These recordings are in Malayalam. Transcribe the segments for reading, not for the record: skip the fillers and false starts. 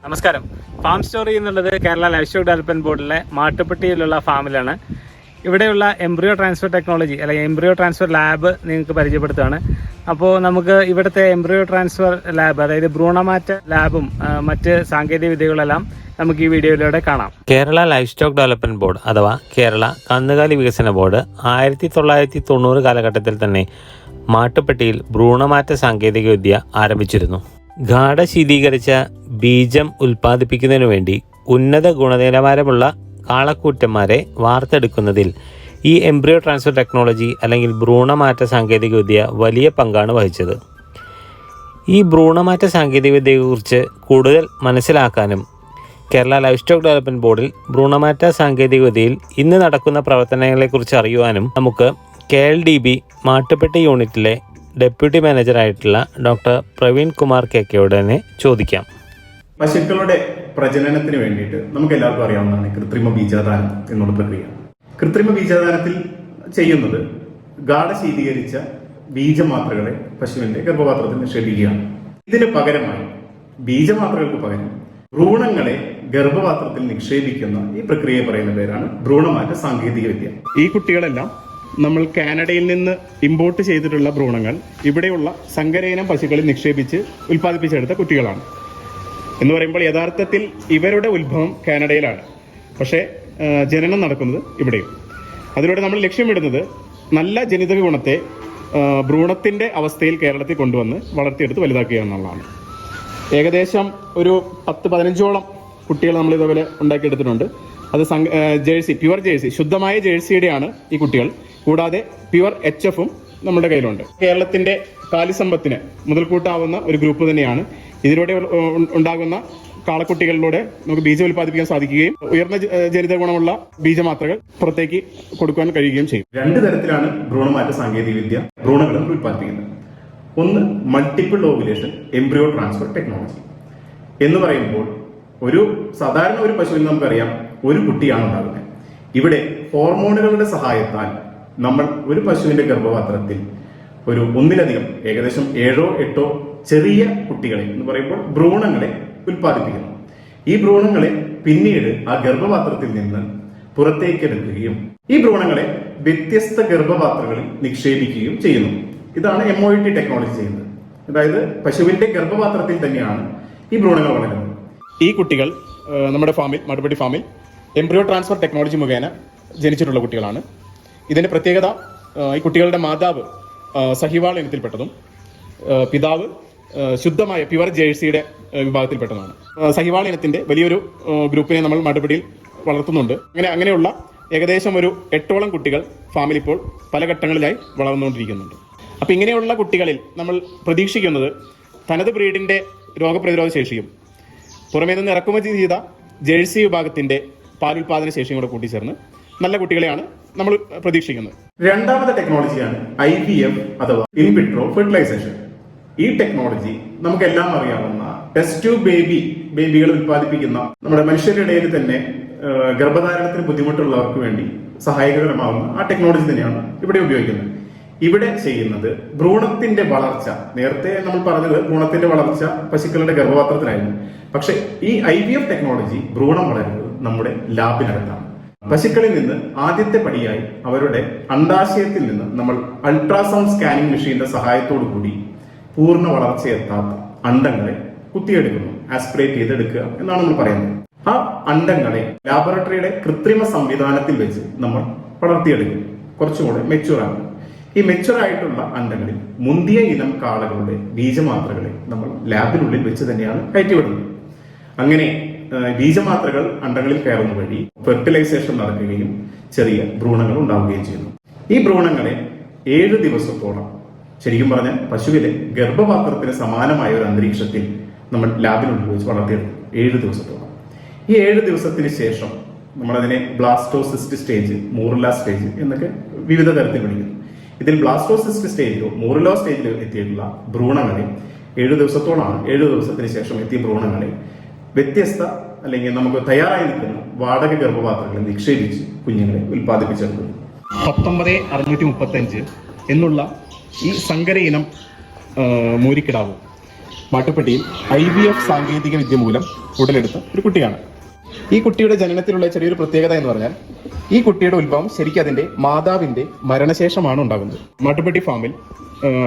നമസ്കാരം. ഫാം സ്റ്റോറി എന്നുള്ളത് കേരള ലൈഫ് സ്റ്റോക്ക് ഡെവലപ്മെന്റ് ബോർഡിലെ മാട്ടുപ്പെട്ടിയിലുള്ള ഫാമിലാണ്. ഇവിടെയുള്ള എംബ്രിയോ ട്രാൻസ്ഫർ ടെക്നോളജി അല്ലെങ്കിൽ എംബ്രിയോ ട്രാൻസ്ഫർ ലാബ് നിങ്ങൾക്ക് പരിചയപ്പെടുത്തുകയാണ്. അപ്പോൾ നമുക്ക് ഇവിടുത്തെ എംബ്രിയോ ട്രാൻസ്ഫർ ലാബ്, അതായത് ഭ്രൂണമാറ്റ ലാബും മറ്റ് സാങ്കേതിക വിദ്യകളെല്ലാം നമുക്ക് ഈ വീഡിയോയിലൂടെ കാണാം. Kerala life stock development board അഥവാ കേരള കന്നുകാലി വികസന ബോർഡ് 1990 കാലഘട്ടത്തിൽ തന്നെ മാട്ടുപ്പെട്ടിയിൽ ഭ്രൂണമാറ്റ സാങ്കേതിക വിദ്യ ആരംഭിച്ചിരുന്നു. ഗാഢശീതീകരിച്ച ബീജം ഉൽപ്പാദിപ്പിക്കുന്നതിനു വേണ്ടി ഉന്നത ഗുണനിലവാരമുള്ള കാളക്കൂറ്റന്മാരെ വാർത്തെടുക്കുന്നതിൽ ഈ എംബ്രിയോ ട്രാൻസ്ഫർ ടെക്നോളജി അല്ലെങ്കിൽ ഭ്രൂണമാറ്റ സാങ്കേതികവിദ്യ വലിയ പങ്കാണ് വഹിച്ചത്. ഈ ഭ്രൂണമാറ്റ സാങ്കേതികവിദ്യയെക്കുറിച്ച് കൂടുതൽ മനസ്സിലാക്കാനും കേരള ലൈഫ് സ്റ്റോക്ക് ഡെവലപ്മെന്റ് ബോർഡിൽ ഭ്രൂണമാറ്റ സാങ്കേതികവിദ്യയിൽ ഇന്ന് നടക്കുന്ന പ്രവർത്തനങ്ങളെക്കുറിച്ച് അറിയുവാനും നമുക്ക് KLDB മാട്ടുപ്പെട്ടി യൂണിറ്റിലെ ഡെപ്യൂട്ടി മാനേജറായിട്ടുള്ള ഡോക്ടർ പ്രവീൺ കുമാർ KKയോട് തന്നെ ചോദിക്കാം. പശുക്കളുടെ പ്രജനനത്തിന് വേണ്ടിയിട്ട് നമുക്ക് എല്ലാവർക്കും അറിയാവുന്നതാണ് കൃത്രിമ ബീജാദാനം എന്നുള്ള പ്രക്രിയ. കൃത്രിമ ബീജാദാനത്തിൽ ചെയ്യുന്നത് ഗാഢശീതീകരിച്ച ബീജമാത്രകളെ പശുവിന്റെ ഗർഭപാത്രത്തിൽ നിക്ഷേപിക്കുകയാണ്. ഇതിന് പകരമായി ബീജമാത്രകൾക്ക് പകരം ഭ്രൂണങ്ങളെ ഗർഭപാത്രത്തിൽ നിക്ഷേപിക്കുന്ന ഈ പ്രക്രിയയെ പറയുന്ന പേരാണ് ഭ്രൂണമാറ്റ സാങ്കേതിക വിദ്യ. ഈ കുട്ടികളെല്ലാം നമ്മൾ കാനഡയിൽ നിന്ന് ഇമ്പോർട്ട് ചെയ്തിട്ടുള്ള ഭ്രൂണങ്ങൾ ഇവിടെയുള്ള സങ്കരയിനം പശുക്കളിൽ നിക്ഷേപിച്ച് ഉൽപ്പാദിപ്പിച്ചെടുത്ത കുട്ടികളാണ്. എന്ന് പറയുമ്പോൾ യഥാർത്ഥത്തിൽ ഇവരുടെ ഉത്ഭവം കാനഡയിലാണ്, പക്ഷേ ജനനം നടക്കുന്നത് ഇവിടെയും. അതിലൂടെ നമ്മൾ ലക്ഷ്യമിടുന്നത് നല്ല ജനിതക ഗുണത്തെ ഭ്രൂണത്തിന്റെ അവസ്ഥയിൽ കേരളത്തിൽ കൊണ്ടുവന്ന് വളർത്തിയെടുത്ത് വലുതാക്കുക എന്നുള്ളതാണ്. ഏകദേശം ഒരു 10-15ഓളം കുട്ടികൾ നമ്മൾ ഇതേപോലെ ഉണ്ടാക്കിയെടുത്തിട്ടുണ്ട്. അത് ജേഴ്സി, പ്യുവർ ജേഴ്സി, ശുദ്ധമായ ജേഴ്സിയുടെയാണ് ഈ കുട്ടികൾ. കൂടാതെ പ്യുവർ HFും നമ്മുടെ കയ്യിലുണ്ട്. കേരളത്തിന്റെ കാലിസമ്പത്തിന് മുതൽക്കൂട്ടാവുന്ന ഒരു ഗ്രൂപ്പ് തന്നെയാണ്. ഇതിലൂടെ ഉണ്ടാകുന്ന കാളക്കുട്ടികളിലൂടെ നമുക്ക് ബീജം ഉൽപ്പാദിപ്പിക്കാൻ സാധിക്കുകയും ഉയർന്ന ജനിതക ഗുണമുള്ള ബീജമാത്രകൾ പുറത്തേക്ക് കൊടുക്കാൻ കഴിയുകയും ചെയ്യും. 2 തരത്തിലാണ് ഭ്രൂണമാറ്റ സാങ്കേതിക വിദ്യ ഭ്രൂണങ്ങളും ഉൽപ്പാദിപ്പിക്കുന്നത്. ഒന്ന്, multiple ovulation embryo transfer technology എന്ന് പറയുമ്പോൾ സാധാരണ ഒരു പശുവിന് നമുക്കറിയാം ഒരു കുട്ടിയാണ് ഉണ്ടാകുന്നത്. ഇവിടെ ഹോർമോണുകളുടെ സഹായത്താൽ നമ്മൾ ഒരു പശുവിന്റെ ഗർഭപാത്രത്തിൽ ഒന്നിലധികം ഏകദേശം 7-8 ചെറിയ കുട്ടികളെ എന്ന് പറയുമ്പോൾ ഭ്രൂണങ്ങളെ ഉൽപ്പാദിപ്പിക്കുന്നു. ഈ ഭ്രൂണങ്ങളെ പിന്നീട് ആ ഗർഭപാത്രത്തിൽ നിന്ന് പുറത്തേക്ക് എടുക്കുകയും ഈ ഭ്രൂണങ്ങളെ വ്യത്യസ്ത ഗർഭപാത്രങ്ങളിൽ നിക്ഷേപിക്കുകയും ചെയ്യുന്നു. ഇതാണ് MOIT ടെക്നോളജി ചെയ്യുന്നത്. അതായത് പശുവിന്റെ ഗർഭപാത്രത്തിൽ തന്നെയാണ് ഈ ഭ്രൂണങ്ങൾ വളരുന്നത്. ഈ കുട്ടികൾ നമ്മുടെ ഫാമിൽ, മാട്ടുപ്പെട്ടി ഫാമിൽ എംബ്രിയോ ട്രാൻസ്ഫർ ടെക്നോളജി മുഖേന ജനിച്ചിട്ടുള്ള കുട്ടികളാണ്. ഇതിന്റെ പ്രത്യേകത, ഈ കുട്ടികളുടെ മാതാവ് സഹിവാൾ ഇനത്തിൽപ്പെട്ടതും പിതാവ് ശുദ്ധമായ പ്യുവർ ജേഴ്സിയുടെ വിഭാഗത്തിൽപ്പെട്ടതാണ്. സഹിവാൾ ഇനത്തിന്റെ വലിയൊരു ഗ്രൂപ്പിനെ നമ്മൾ മാട്ടുപ്പെട്ടിയിൽ വളർത്തുന്നുണ്ട്. അങ്ങനെയുള്ള ഏകദേശം 8ഓളം കുട്ടികൾ ഫാമിൽ ഇപ്പോൾ പല ഘട്ടങ്ങളിലായി വളർന്നുകൊണ്ടിരിക്കുന്നുണ്ട്. അപ്പൊ ഇങ്ങനെയുള്ള കുട്ടികളിൽ നമ്മൾ പ്രതീക്ഷിക്കുന്നത് തനത് ബ്രീഡിന്റെ രോഗപ്രതിരോധ ശേഷിയും പുറമേ നിന്ന് ഇറക്കുമതി ചെയ്ത ജേഴ്സി വിഭാഗത്തിന്റെ പാലുൽപാദന ശേഷിയും കൂടെ കൂട്ടിച്ചേർന്ന് നല്ല കുട്ടികളെയാണ് നമ്മൾ പ്രതീക്ഷിക്കുന്നത്. രണ്ടാമത്തെ ടെക്നോളജിയാണ് IVF അഥവാ ഇൻവിട്രോ ഫെർട്ടിലൈസേഷൻ. ഈ ടെക്നോളജി നമുക്കെല്ലാം അറിയാവുന്ന ടെസ്റ്റ് ട്യൂബ് ബേബികൾ ഉൽപ്പാദിപ്പിക്കുന്ന നമ്മുടെ മനുഷ്യരുടെ ഇടയിൽ തന്നെ ഗർഭധാരണത്തിന് ബുദ്ധിമുട്ടുള്ളവർക്ക് വേണ്ടി സഹായകരമാവുന്ന ആ ടെക്നോളജി തന്നെയാണ് ഇവിടെ ഉപയോഗിക്കുന്നത്. ഇവിടെ ചെയ്യുന്നത് ഭ്രൂണത്തിന്റെ വളർച്ച, നേരത്തെ നമ്മൾ പറഞ്ഞത് ഭ്രൂണത്തിന്റെ വളർച്ച പശുക്കളുടെ ഗർഭപാത്രത്തിലായിരുന്നു. പക്ഷെ ഈ IVF ടെക്നോളജി ഭ്രൂണം വളരുന്നത് നമ്മുടെ ലാബിനകത്താണ്. പശുക്കളിൽ നിന്ന് ആദ്യത്തെ പടിയായി അവരുടെ അണ്ഡാശയത്തിൽ നിന്ന് നമ്മൾ അൾട്രാസൗണ്ട് സ്കാനിംഗ് മെഷീന്റെ സഹായത്തോടു കൂടി പൂർണ്ണ വളർച്ചയെത്താത്ത അണ്ടങ്ങളെ കുത്തിയെടുക്കുന്നു, ആസ്പിറേറ്റ് ചെയ്തെടുക്കുക എന്നാണ് നമ്മൾ പറയുന്നത്. ആ അണ്ടങ്ങളെ ലാബോറട്ടറിയുടെ കൃത്രിമ സംവിധാനത്തിൽ വെച്ച് നമ്മൾ വളർത്തിയെടുക്കും, കുറച്ചുകൂടെ മെച്യൂറാകും. ഈ മെച്യൂറായിട്ടുള്ള അണ്ടങ്ങളിൽ മുന്തിയ ഇനം കാളകളുടെ ബീജമാത്രകളെ നമ്മൾ ലാബിനുള്ളിൽ വെച്ച് തന്നെയാണ് കയറ്റിവിടുന്നത്. അങ്ങനെ ബീജമാത്രകൾ അണ്ടങ്ങളിൽ കയറുന്ന വഴി ഫെർട്ടിലൈസേഷൻ നടക്കുകയും ചെറിയ ഭ്രൂണങ്ങൾ ഉണ്ടാവുകയും ചെയ്യുന്നു. ഈ ഭ്രൂണങ്ങളെ 7 ദിവസത്തോളം, ശരിക്കും പറഞ്ഞാൽ പശുവിലെ ഗർഭപാത്രത്തിന് സമാനമായ ഒരു അന്തരീക്ഷത്തിൽ നമ്മൾ ലാബിനുള്ളിൽ വെച്ച് വളർത്തിയെടുക്കും 7 ദിവസത്തോളം. ഈ 7 ദിവസത്തിന് ശേഷം നമ്മളതിനെ ബ്ലാസ്റ്റോസിസ്റ്റ് സ്റ്റേജ്, മൂറില്ല സ്റ്റേജ് എന്നൊക്കെ വിവിധ തരത്തിൽ വിളിക്കുന്നു. ഇതിൽ ബ്ലാസ്റ്റോസിസ്റ്റ് സ്റ്റേജിലോ മൂറിലോ സ്റ്റേജിലോ എത്തിയിട്ടുള്ള ഭ്രൂണങ്ങളെ 7 ദിവസത്തോളമാണ്, 7 ദിവസത്തിന് ശേഷം എത്തിയ ഭ്രൂണങ്ങളെ വ്യത്യസ്ത അല്ലെങ്കിൽ നമുക്ക് തയ്യാറായി നിൽക്കുന്ന വാടക ഗർഭപാത്രങ്ങളിൽ നിക്ഷേപിച്ച് കുഞ്ഞുങ്ങളെ ഉൽപ്പാദിപ്പിച്ചെടുക്കുന്നു. 19635 എന്നുള്ള ഈ സങ്കര ഇനം മൂരിക്കിടാവും മാട്ടുപ്പെട്ടിയിൽ IVF സാങ്കേതിക വിദ്യ മൂലം ഉടലെടുത്ത ഒരു കുട്ടിയാണ്. ഈ കുട്ടിയുടെ ജനനത്തിലുള്ള ചെറിയൊരു പ്രത്യേകത എന്ന് പറഞ്ഞാൽ ഈ കുട്ടിയുടെ ഉത്ഭവം ശരിക്കും അതിന്റെ മാതാവിന്റെ മരണശേഷമാണ് ഉണ്ടാകുന്നത്. മാട്ടുപ്പെട്ടി ഫാമിൽ,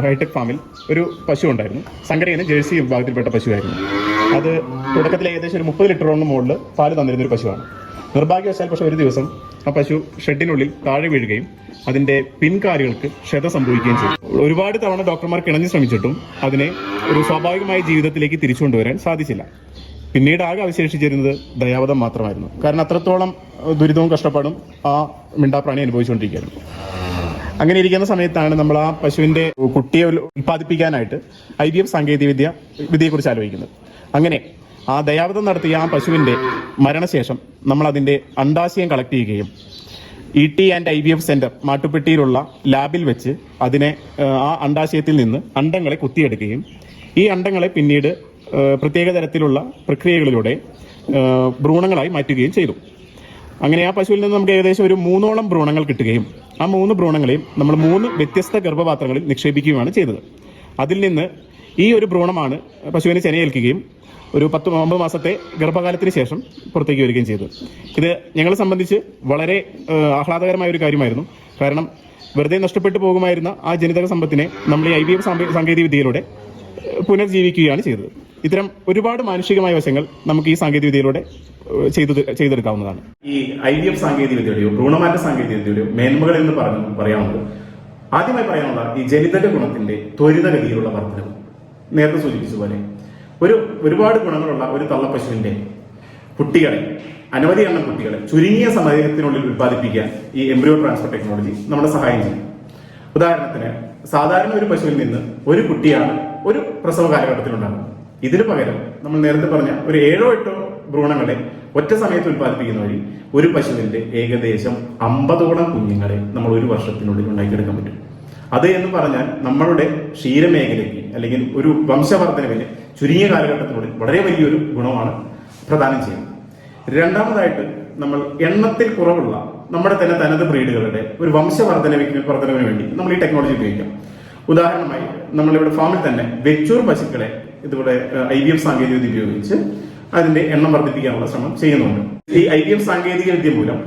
ഹൈടെക് ഫാമിൽ ഒരു പശു ഉണ്ടായിരുന്നു. സങ്കരയിന് ജേഴ്സി വിഭാഗത്തിൽപ്പെട്ട പശുവായിരുന്നു. അത് തുടക്കത്തിൽ ഏകദേശം ഒരു 30 ലിറ്ററോളം മുകളിൽ പാല് തന്നിരുന്ന ഒരു പശുവാണ്. നിർഭാഗ്യവശാൽ പക്ഷെ ഒരു ദിവസം ആ പശു ഷെഡിനുള്ളിൽ താഴെ വീഴുകയും അതിന്റെ പിൻകാലുകൾക്ക് ക്ഷത സംഭവിക്കുകയും ചെയ്തു. ഒരുപാട് തവണ ഡോക്ടർമാർ കിണഞ്ഞു ശ്രമിച്ചിട്ടും അതിനെ ഒരു സ്വാഭാവികമായ ജീവിതത്തിലേക്ക് തിരിച്ചു കൊണ്ടുവരാൻ സാധിച്ചില്ല. പിന്നീട് ആകെ അവശേഷിച്ചിരുന്നത് ദയാവധം മാത്രമായിരുന്നു. കാരണം അത്രത്തോളം ദുരിതവും കഷ്ടപ്പാടും ആ മിണ്ടാപ്രാണി അനുഭവിച്ചുകൊണ്ടിരിക്കുകയായിരുന്നു. അങ്ങനെ ഇരിക്കുന്ന സമയത്താണ് നമ്മൾ ആ പശുവിന്റെ കുട്ടിയെ ഉൽപ്പാദിപ്പിക്കാനായിട്ട് IVF സാങ്കേതികവിദ്യയെക്കുറിച്ച് ആലോചിക്കുന്നത്. അങ്ങനെ ആ ദയാവധം നടത്തിയ ആ പശുവിന്റെ മരണശേഷം നമ്മൾ അതിന്റെ അണ്ഡാശയം കളക്ട് ചെയ്യുകയും ET ആൻഡ് IVF സെന്റർ മാട്ടുപ്പെട്ടിയിലുള്ള ലാബിൽ വെച്ച് അതിനെ ആ അണ്ഡാശയത്തിൽ നിന്ന് അണ്ടങ്ങളെ കുത്തിയെടുക്കുകയും ഈ അണ്ടങ്ങളെ പിന്നീട് പ്രത്യേക തരത്തിലുള്ള പ്രക്രിയകളിലൂടെ ഭ്രൂണങ്ങളായി മാറ്റുകയും ചെയ്തു. അങ്ങനെ ആ പശുവിൽ നിന്ന് നമുക്ക് ഏകദേശം ഒരു 3ഓളം ഭ്രൂണങ്ങൾ കിട്ടുകയും ആ 3 ഭ്രൂണങ്ങളെയും നമ്മൾ 3 വ്യത്യസ്ത ഗർഭപാത്രങ്ങളിൽ നിക്ഷേപിക്കുകയുമാണ് ചെയ്തത്. അതിൽ നിന്ന് ഈ ഒരു ഭ്രൂണമാണ് പശുവിനെ ചെനയേൽക്കുകയും ഒരു 10-9 മാസത്തെ ഗർഭകാലത്തിന് ശേഷം പുറത്തേക്ക് വരികയും ചെയ്തു. ഇത് ഞങ്ങളെ സംബന്ധിച്ച് വളരെ ആഹ്ലാദകരമായ ഒരു കാര്യമായിരുന്നു. കാരണം വെറുതെ നഷ്ടപ്പെട്ടു പോകുമായിരുന്ന ആ ജനിതക സമ്പത്തിനെ നമ്മൾ ഈ IVF സാങ്കേതികവിദ്യയിലൂടെ പുനർജീവിക്കുകയാണ് ചെയ്തത്. ഇത്തരം ഒരുപാട് മാനുഷികമായ വശങ്ങൾ നമുക്ക് ഈ സാങ്കേതികവിദ്യയിലൂടെ ചെയ്തെടുക്കാവുന്നതാണ്. ഈ IVF സാങ്കേതികവിദ്യയുടെയോ ഭ്രൂണമാറ്റ സാങ്കേതികവിദ്യയുടെയോ മേന്മകൾ എന്ന് പറയാവുന്നത് ആദ്യമായി പറയാനുള്ള ഈ ജനിതക ഗുണത്തിന്റെ ത്വരിതഗതിയിലുള്ള വർധനവ്. നേരത്തെ സൂചിപ്പിച്ചതുപോലെ ഒരുപാട് ഗുണങ്ങളുള്ള ഒരു തള്ളപ്പശുവിന്റെ കുട്ടികളെ, അനവധി എണ്ണം കുട്ടികളെ ചുരുങ്ങിയ സമയത്തിനുള്ളിൽ ഉത്പാദിപ്പിക്കാൻ ഈ എംബ്രിയോ ട്രാൻസ്ഫർ ടെക്നോളജി നമ്മളെ സഹായം ചെയ്യും. ഉദാഹരണത്തിന് സാധാരണ ഒരു പശുവിൽ നിന്ന് ഒരു കുട്ടിയാണ് ഒരു പ്രസവ കാലഘട്ടത്തിൽ ഉണ്ടാകുന്നത്. ഇതിനു പകരം നമ്മൾ നേരത്തെ പറഞ്ഞ ഒരു 7-8 ഭ്രൂണങ്ങളെ ഒറ്റ സമയത്ത് ഉത്പാദിപ്പിക്കുന്ന വഴി ഒരു പശുവിന്റെ ഏകദേശം 50ഓളം കുഞ്ഞുങ്ങളെ നമ്മൾ ഒരു വർഷത്തിനുള്ളിൽ ഉണ്ടാക്കിയെടുക്കാൻ പറ്റും. അത് എന്ന് പറഞ്ഞാൽ നമ്മളുടെ ക്ഷീരമേഖലയ്ക്ക് അല്ലെങ്കിൽ ഒരു വംശവർദ്ധനവിന് ചുരുങ്ങിയ കാലഘട്ടത്തിനുള്ളിൽ വളരെ വലിയൊരു ഗുണമാണ് പ്രദാനം ചെയ്യുന്നത്. രണ്ടാമതായിട്ട് നമ്മൾ എണ്ണത്തിൽ കുറവുള്ള നമ്മുടെ തന്നെ തനത് ബ്രീഡുകളുടെ ഒരു വംശവർദ്ധനവിന് വേണ്ടി നമ്മൾ ഈ ടെക്നോളജി ഉപയോഗിക്കാം. ഉദാഹരണമായി നമ്മളിവിടെ ഫാമിൽ തന്നെ വെച്ചൂർ പശുക്കളെ ഇതുപോലെ IVF സാങ്കേതികവിദ്യ ഉപയോഗിച്ച് അതിന്റെ എണ്ണം വർദ്ധിപ്പിക്കാനുള്ള ശ്രമം ചെയ്യുന്നുണ്ട്. ഈ IVF സാങ്കേതികവിദ്യ മൂലം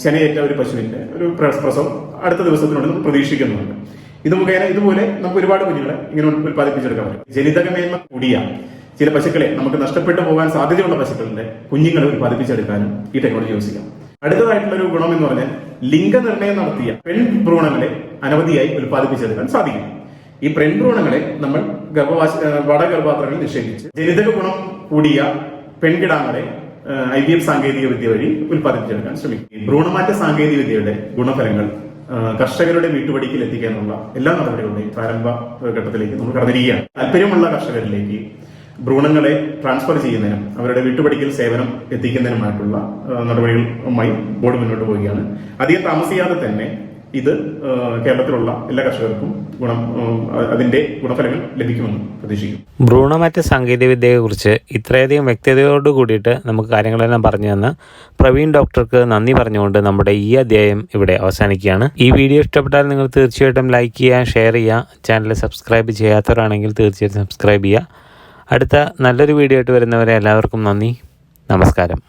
ചെനയേറ്റ ഒരു പശുവിന്റെ ഒരു പ്രസവം അടുത്ത ദിവസത്തിനുള്ളിൽ നമ്മൾ പ്രതീക്ഷിക്കുന്നുണ്ട്. ഇത് മുഖേന ഇതുപോലെ നമുക്ക് ഒരുപാട് കുഞ്ഞുങ്ങളെ ഇങ്ങനെ ഉത്പാദിപ്പിച്ചെടുക്കാൻ പറ്റും. ജനിതകമേന്മ കൂടിയ ചില പശുക്കളെ നമുക്ക് നഷ്ടപ്പെട്ടു പോകാൻ സാധ്യതയുള്ള പശുക്കളുടെ കുഞ്ഞുങ്ങളെ ഉത്പാദിപ്പിച്ചെടുക്കാനും ഈ ടെക്നോളജി യൂസിക്കാം. അടുത്തതായിട്ടുള്ള ഒരു ഗുണം എന്ന് പറഞ്ഞാൽ ലിംഗനിർണ്ണയം നടത്തിയ പെൺഭ്രൂണങ്ങളെ അനവധിയായി ഉത്പാദിപ്പിച്ചെടുക്കാൻ സാധിക്കും. ഈ പെൺഭ്രൂണങ്ങളെ നമ്മൾ വടഗർഭാത്രങ്ങളിൽ നിക്ഷേപിച്ച് ജനിതക ഗുണം കൂടിയ പെൺകിടാങ്ങളെ IVF സാങ്കേതികവിദ്യ വഴി ഉത്പാദിപ്പിച്ചെടുക്കാൻ ശ്രമിക്കും. ഭ്രൂണമാറ്റ സാങ്കേതികവിദ്യയുടെ ഗുണഫലങ്ങൾ കർഷകരുടെ വീട്ടുപടിക്കൽ എത്തിക്കാനുള്ള എല്ലാ നടപടികളുടെയും പ്രാരംഭ ഘട്ടത്തിലേക്ക് നമ്മൾ കടന്നിരിക്കുകയാണ്. താല്പര്യമുള്ള കർഷകരിലേക്ക് ഭ്രൂണങ്ങളെ ട്രാൻസ്ഫർ ചെയ്യുന്നതിനും അവരുടെ വീട്ടുപടിക്കൽ സേവനം എത്തിക്കുന്നതിനുമായിട്ടുള്ള നടപടികളുമായി ബോർഡ് മുന്നോട്ട് പോവുകയാണ്. അധികം താമസിയാതെ തന്നെ ഇത് കേരളത്തിലുള്ള എല്ലാ കർഷകർക്കും അതിന്റെ ഗുണഫലങ്ങൾ ലഭിക്കുമെന്ന് പ്രതീക്ഷിക്കുന്നു. ഭ്രൂണമാറ്റ സാങ്കേതികവിദ്യയെക്കുറിച്ച് ഇത്രയധികം വ്യക്തതയോട് കൂടിയിട്ട് നമുക്ക് കാര്യങ്ങളെല്ലാം പറഞ്ഞു തന്ന പ്രവീൺ ഡോക്ടർക്ക് നന്ദി പറഞ്ഞുകൊണ്ട് നമ്മുടെ ഈ അധ്യായം ഇവിടെ അവസാനിക്കുകയാണ്. ഈ വീഡിയോ ഇഷ്ടപ്പെട്ടാൽ നിങ്ങൾ തീർച്ചയായിട്ടും ലൈക്ക് ചെയ്യുക, ഷെയർ ചെയ്യുക. ചാനൽ സബ്സ്ക്രൈബ് ചെയ്യാത്തവരാണെങ്കിൽ തീർച്ചയായിട്ടും സബ്സ്ക്രൈബ് ചെയ്യുക. അടുത്ത നല്ലൊരു വീഡിയോ ആയിട്ട് വരുന്നവരെ എല്ലാവർക്കും നന്ദി, നമസ്കാരം.